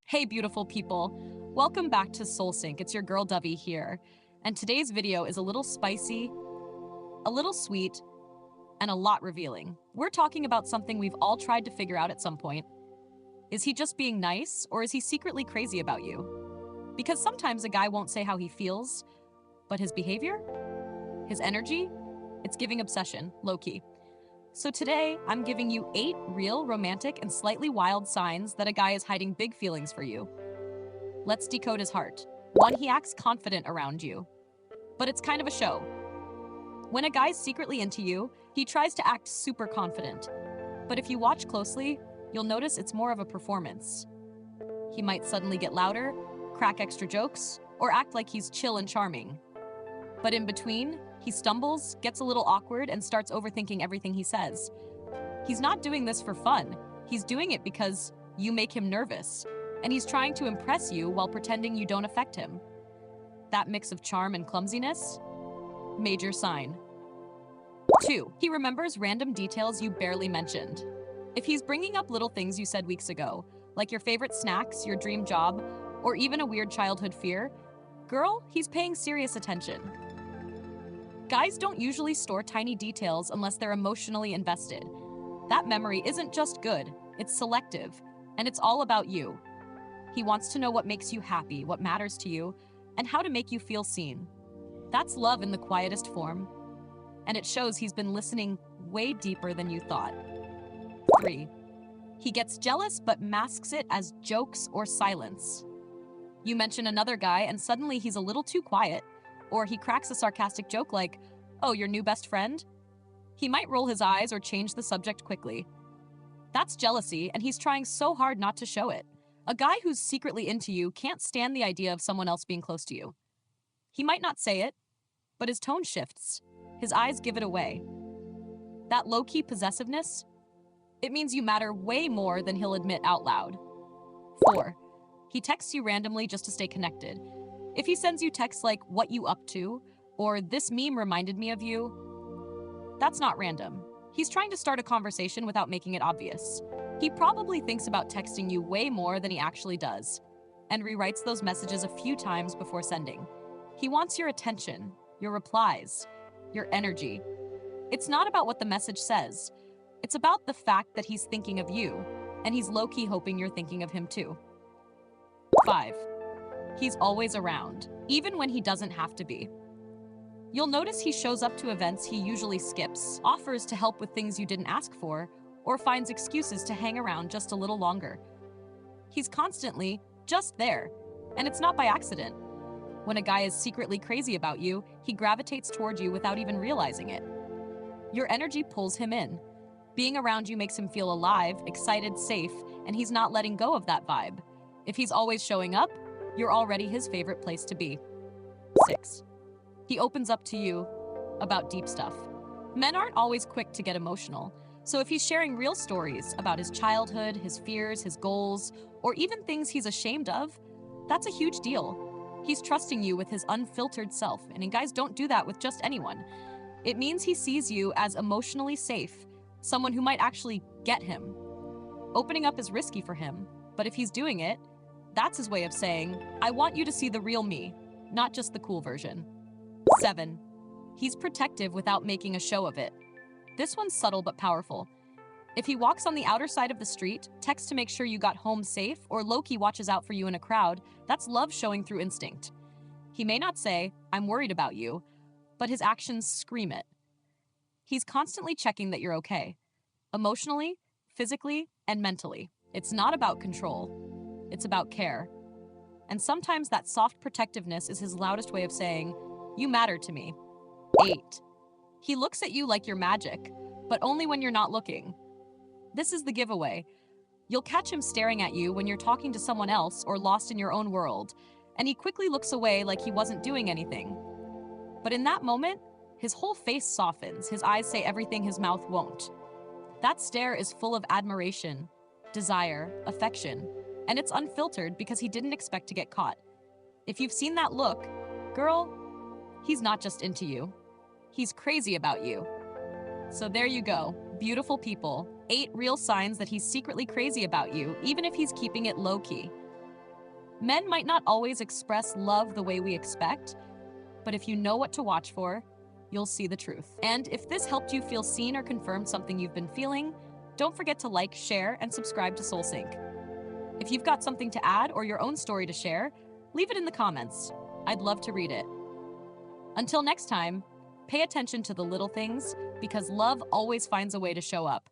Hey, beautiful people. Welcome back to SoulSync. It's your girl Dovey here. And today's video is a little spicy, a little sweet, and a lot revealing. We're talking about something we've all tried to figure out at some point. Is he just being nice, or is he secretly crazy about you? Because sometimes a guy won't say how he feels, but his behavior, his energy, it's giving obsession, low-key. So today, I'm giving you 8 real, romantic, and slightly wild signs that a guy is hiding big feelings for you. Let's decode his heart. 1, he acts confident around you. But it's kind of a show. When a guy's secretly into you, he tries to act super confident. But if you watch closely, you'll notice it's more of a performance. He might suddenly get louder, crack extra jokes, or act like he's chill and charming. But in between, he stumbles, gets a little awkward, and starts overthinking everything he says. He's not doing this for fun. He's doing it because you make him nervous, and he's trying to impress you while pretending you don't affect him. That mix of charm and clumsiness? Major sign. 2, he remembers random details you barely mentioned. If he's bringing up little things you said weeks ago, like your favorite snacks, your dream job, or even a weird childhood fear, girl, he's paying serious attention. Guys don't usually store tiny details unless they're emotionally invested. That memory isn't just good, it's selective, and it's all about you. He wants to know what makes you happy, what matters to you, and how to make you feel seen. That's love in the quietest form, and it shows he's been listening way deeper than you thought. 3, he gets jealous but masks it as jokes or silence. You mention another guy and suddenly he's a little too quiet, or he cracks a sarcastic joke like, "Oh, your new best friend?" He might roll his eyes or change the subject quickly. That's jealousy, and he's trying so hard not to show it. A guy who's secretly into you can't stand the idea of someone else being close to you. He might not say it, but his tone shifts. His eyes give it away. That low-key possessiveness, it means you matter way more than he'll admit out loud. 4, he texts you randomly just to stay connected. If he sends you texts like, "What you up to?" or "This meme reminded me of you," that's not random. He's trying to start a conversation without making it obvious. He probably thinks about texting you way more than he actually does, and rewrites those messages a few times before sending. He wants your attention, your replies, your energy. It's not about what the message says. It's about the fact that he's thinking of you, and he's low-key hoping you're thinking of him too. 5, he's always around, even when he doesn't have to be. You'll notice he shows up to events he usually skips, offers to help with things you didn't ask for, or finds excuses to hang around just a little longer. He's constantly just there, and it's not by accident. When a guy is secretly crazy about you, he gravitates toward you without even realizing it. Your energy pulls him in. Being around you makes him feel alive, excited, safe, and he's not letting go of that vibe. If he's always showing up, you're already his favorite place to be. 6, he opens up to you about deep stuff. Men aren't always quick to get emotional, so if he's sharing real stories about his childhood, his fears, his goals, or even things he's ashamed of, that's a huge deal. He's trusting you with his unfiltered self, and guys don't do that with just anyone. It means he sees you as emotionally safe, someone who might actually get him. Opening up is risky for him, but if he's doing it, that's his way of saying, "I want you to see the real me, not just the cool version." 7, he's protective without making a show of it. This one's subtle but powerful. If he walks on the outer side of the street, texts to make sure you got home safe, or low-key watches out for you in a crowd, that's love showing through instinct. He may not say, "I'm worried about you," but his actions scream it. He's constantly checking that you're okay. Emotionally, physically, and mentally. It's not about control. It's about care. And sometimes that soft protectiveness is his loudest way of saying, "You matter to me." 8, he looks at you like you're magic, but only when you're not looking. This is the giveaway. You'll catch him staring at you when you're talking to someone else or lost in your own world, and he quickly looks away like he wasn't doing anything. But in that moment, his whole face softens, his eyes say everything his mouth won't. That stare is full of admiration, desire, affection, and it's unfiltered because he didn't expect to get caught. If you've seen that look, girl, he's not just into you. He's crazy about you. So there you go, beautiful people. 8 real signs that he's secretly crazy about you, even if he's keeping it low-key. Men might not always express love the way we expect, but if you know what to watch for, you'll see the truth. And if this helped you feel seen or confirmed something you've been feeling, don't forget to like, share, and subscribe to SoulSync. If you've got something to add or your own story to share, leave it in the comments. I'd love to read it. Until next time, pay attention to the little things because love always finds a way to show up.